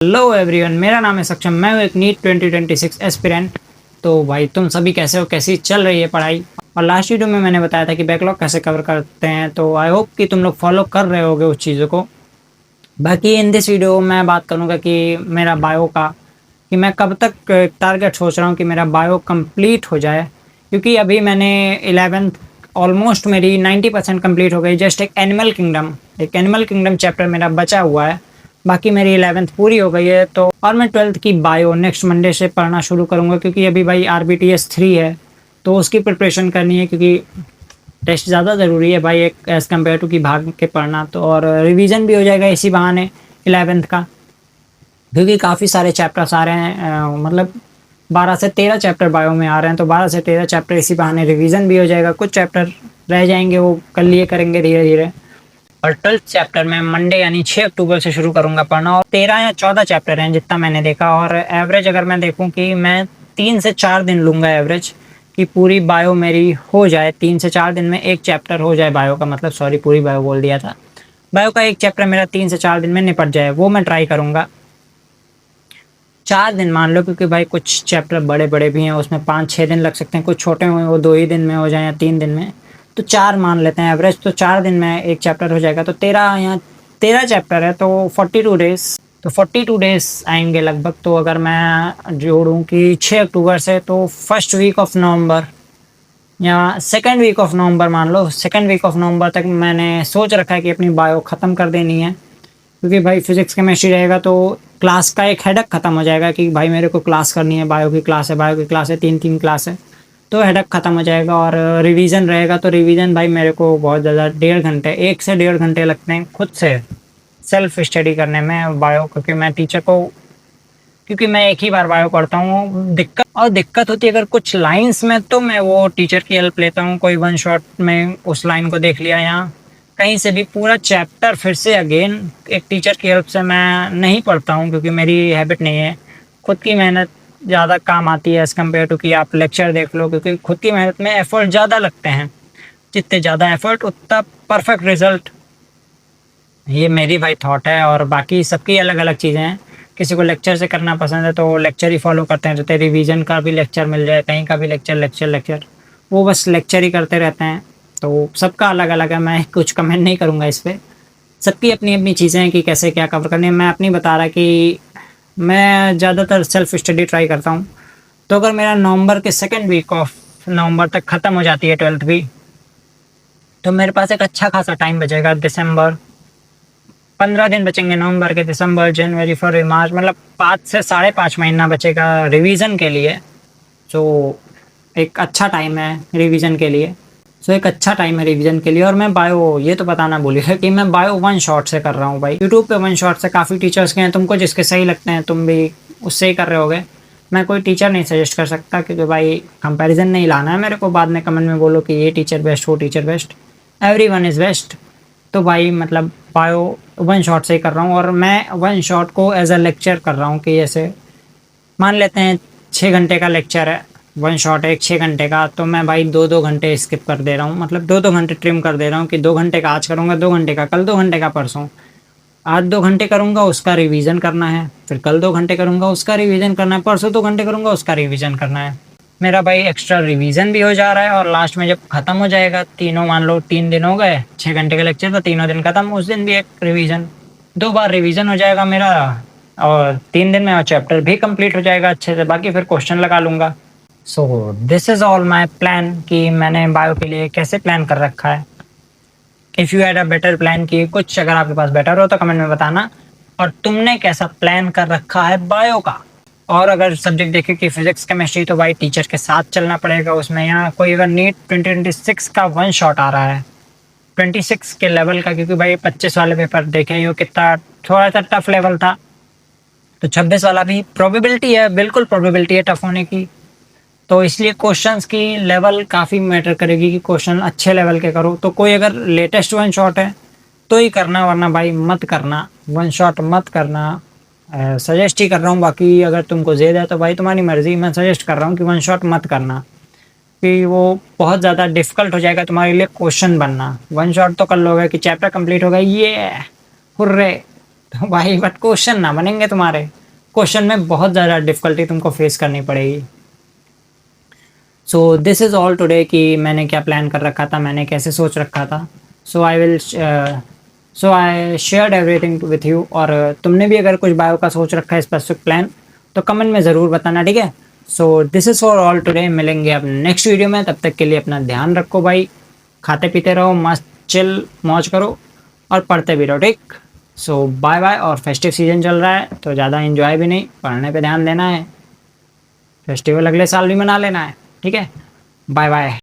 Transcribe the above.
Hello everyone, मेरा नाम है सक्षम। मैं हूँ एक नीट 2026 एस्पिरेंट। तो भाई तुम सभी कैसे हो, कैसी चल रही है पढ़ाई? और लास्ट वीडियो में मैंने बताया था कि बैकलॉग कैसे कवर करते हैं, तो आई होप कि तुम लोग फॉलो कर रहे होगे उस चीज़ों को। बाकी इन दिस वीडियो मैं बात करूँगा कि मेरा बायो का, कि मैं कब तक टारगेट सोच रहा हूँ कि मेरा बायो कंप्लीट हो जाए। क्योंकि अभी मैंने 11th ऑलमोस्ट मेरी 90% कंप्लीट हो गई। जस्ट एक एनिमल किंगडम चैप्टर मेरा बचा हुआ है। बाकी मेरी 11th पूरी हो गई है। तो और मैं 12th की बायो नेक्स्ट मंडे से पढ़ना शुरू करूँगा, क्योंकि अभी भाई RBTS 3 है, तो उसकी प्रिपरेशन करनी है। क्योंकि टेस्ट ज़्यादा ज़रूरी है भाई, एक एज़ कम्पेयर टू कि भाग के पढ़ना। तो और रिवीजन भी हो जाएगा इसी बहाने 11th का, क्योंकि काफ़ी सारे चैप्टर्स आ रहे हैं। मतलब 12 से 13 चैप्टर बायो में आ रहे हैं, तो 12 से 13 चैप्टर इसी बहाने रिवीजन भी हो जाएगा। कुछ चैप्टर रह जाएंगे, वो कल लिए करेंगे धीरे धीरे। और 12th चैप्टर में मंडे यानी 6 अक्टूबर से शुरू करूंगा पढ़ना। और 13 या 14 चैप्टर हैं जितना मैंने देखा। और एवरेज अगर मैं देखूं कि मैं 3 से 4 दिन लूँगा एवरेज, कि पूरी बायो मेरी हो जाए। 3 से 4 दिन में एक चैप्टर हो जाए बायो का, मतलब सॉरी पूरी बायो बोल दिया था। बायो का एक चैप्टर मेरा 3 से 4 दिन में निपट जाए, वो मैं ट्राई करूँगा। 4 दिन मान लो, क्योंकि भाई कुछ चैप्टर बड़े बड़े भी हैं, उसमें 5-6 दिन लग सकते हैं। कुछ छोटे हुए वो 2 ही दिन में हो जाए या 3 दिन में, तो 4 मान लेते हैं एवरेज। तो 4 दिन में एक चैप्टर हो जाएगा, तो 13 चैप्टर है, तो 42 डेज, तो 42 डेज आएंगे लगभग। तो अगर मैं जोड़ूं कि 6 अक्टूबर से, तो फर्स्ट वीक ऑफ नवंबर या सेकेंड वीक ऑफ नवंबर मान लो, सेकेंड वीक ऑफ नवंबर तक मैंने सोच रखा है कि अपनी बायो ख़त्म कर देनी है। क्योंकि भाई फिजिक्स केमिस्ट्री रहेगा तो क्लास का एक हेडक खत्म हो जाएगा कि भाई मेरे को क्लास करनी है, बायो की क्लास है, 3-3 क्लास है, तो हेडक खत्म हो जाएगा। और रिवीजन रहेगा, तो रिवीजन भाई मेरे को बहुत ज़्यादा 1.5 घंटे, 1 से 1.5 घंटे लगते हैं खुद से सेल्फ स्टडी करने में बायो। क्योंकि मैं एक ही बार बायो पढ़ता हूँ। दिक्कत होती है अगर कुछ लाइंस में, तो मैं वो टीचर की हेल्प लेता हूँ। कोई वन शॉट में उस लाइन को देख लिया, या कहीं से भी पूरा चैप्टर फिर से अगेन एक टीचर की हेल्प से मैं नहीं पढ़ता हूँ, क्योंकि मेरी हैबिट नहीं है। खुद की मेहनत ज़्यादा काम आती है एज़ कम्पेयर टू कि आप लेक्चर देख लो, क्योंकि खुद की मेहनत में एफर्ट ज़्यादा लगते हैं। जितने ज़्यादा एफर्ट उतना परफेक्ट रिजल्ट। ये मेरी भाई थॉट है, और बाकी सबकी अलग अलग चीज़ें हैं। किसी को लेक्चर से करना पसंद है तो लेक्चर ही फॉलो करते हैं, रहते रिवीजन का भी लेक्चर मिल जाए, कहीं का भी लेक्चर लेक्चर लेक्चर, वो बस लेक्चर ही करते रहते हैं। तो सबका अलग अलग है, मैं कुछ कमेंट नहीं करूँगा इस पर। सबकी अपनी अपनी चीज़ें हैं कि कैसे क्या कवर करनी है। मैं अपनी बता रहा कि मैं ज़्यादातर सेल्फ स्टडी ट्राई करता हूँ। तो अगर मेरा नवंबर के सेकेंड वीक ऑफ नवंबर तक ख़त्म हो जाती है 12th भी, तो मेरे पास एक अच्छा खासा टाइम बचेगा। दिसंबर 15 दिन बचेंगे, नवंबर के, दिसंबर, जनवरी, फरवरी, मार्च, मतलब 5 से 5.5 महीना बचेगा रिवीजन के लिए। सो एक अच्छा टाइम है रिवीजन के लिए। और मैं बायो, ये तो बताना भूल गया कि मैं बायो वन शॉट से कर रहा हूँ भाई। यूट्यूब पे वन शॉट से काफ़ी टीचर्स के हैं, तुमको जिसके सही लगते हैं तुम भी उससे ही कर रहे होगे। मैं कोई टीचर नहीं सजेस्ट कर सकता, क्योंकि भाई कंपैरिजन नहीं लाना है मेरे को। बाद में कमेंट में बोलो कि ये टीचर बेस्ट, वो teacher best, everyone is best. तो भाई मतलब बायो वन शॉट से ही कर रहा हूँ। और मैं वन शॉट को एज अ लेक्चर कर रहा हूँ, कि जैसे मान लेते हैं 6 घंटे का लेक्चर है, वन शॉट है एक 6 घंटे का, तो मैं भाई 2-2 घंटे स्किप कर दे रहा हूँ। मतलब 2-2 घंटे ट्रिम कर दे रहा हूँ, कि 2 घंटे का आज करूँगा, 2 घंटे का कल, 2 घंटे का परसों। आज 2 घंटे करूँगा, उसका रिवीजन करना है। फिर कल 2 घंटे करूँगा, उसका रिवीजन करना है। परसों 2 घंटे करूँगा, उसका रिवीजन करना है। मेरा भाई एक्स्ट्रा रिवीजन भी हो जा रहा है। और लास्ट में जब खत्म हो जाएगा, तीनों मान लो 3 दिन हो गए 6 घंटे के लेक्चर, तो तीनों दिन खत्म, उस दिन भी एक रिवीजन, 2 बार रिवीजन हो जाएगा मेरा। और 3 दिन में चैप्टर भी कंप्लीट हो जाएगा अच्छे से। बाकी फिर क्वेश्चन लगा लूँगा। So this is all my plan, कि मैंने बायो के लिए कैसे प्लान कर रखा है। If you had a better plan, कि कुछ अगर आपके पास बेटर हो तो कमेंट में बताना। और तुमने कैसा प्लान कर रखा है बायो का। और अगर सब्जेक्ट देखे कि फिजिक्स केमिस्ट्री, तो भाई टीचर के साथ चलना पड़ेगा उसमें। या कोई अगर नीट 2026 का वन शॉट आ रहा है 26 के लेवल का, क्योंकि भाई 25 वाले पेपर देखे ही हो कितना थोड़ा सा टफ लेवल था, तो 26 वाला भी प्रोबेबिलिटी है, बिल्कुल प्रोबेबिलिटी है टफ होने की। तो इसलिए क्वेश्चंस की लेवल काफ़ी मैटर करेगी, कि क्वेश्चन अच्छे लेवल के करो। तो कोई अगर लेटेस्ट वन शॉट है तो ही करना, वरना भाई मत करना, वन शॉट मत करना। सजेस्ट ही कर रहा हूँ। बाकी अगर तुमको ज़ेद है तो भाई तुम्हारी मर्ज़ी। मैं सजेस्ट कर रहा हूँ कि वन शॉट मत करना, कि वो बहुत ज़्यादा डिफ़िकल्ट हो जाएगा तुम्हारे लिए क्वेश्चन बनना। वन शॉट तो कर लोगे कि चैप्टर कंप्लीट हो गया, ये हुर्रे, तो भाई बट क्वेश्चन ना बनेंगे तुम्हारे, क्वेश्चन में बहुत ज़्यादा डिफिकल्टी तुमको फेस करनी पड़ेगी। So this is all today कि मैंने क्या प्लान कर रखा था, मैंने कैसे सोच रखा था। So I shared everything with you. और तुमने भी अगर कुछ बायो का सोच रखा है स्पेसिफिक प्लान तो कमेंट में ज़रूर बताना, ठीक है। So this is for all today, मिलेंगे अब नेक्स्ट वीडियो में, तब तक के लिए अपना ध्यान रखो भाई, खाते पीते रहो, मस्त चिल मौज करो और पढ़ते भी रहो, ठीक। सो बाय बाय। और फेस्टिव सीजन चल रहा है तो ज़्यादा इन्जॉय भी नहीं, पढ़ने पे ध्यान देना है, फेस्टिवल अगले साल भी मना लेना है, ठीक है। Bye bye.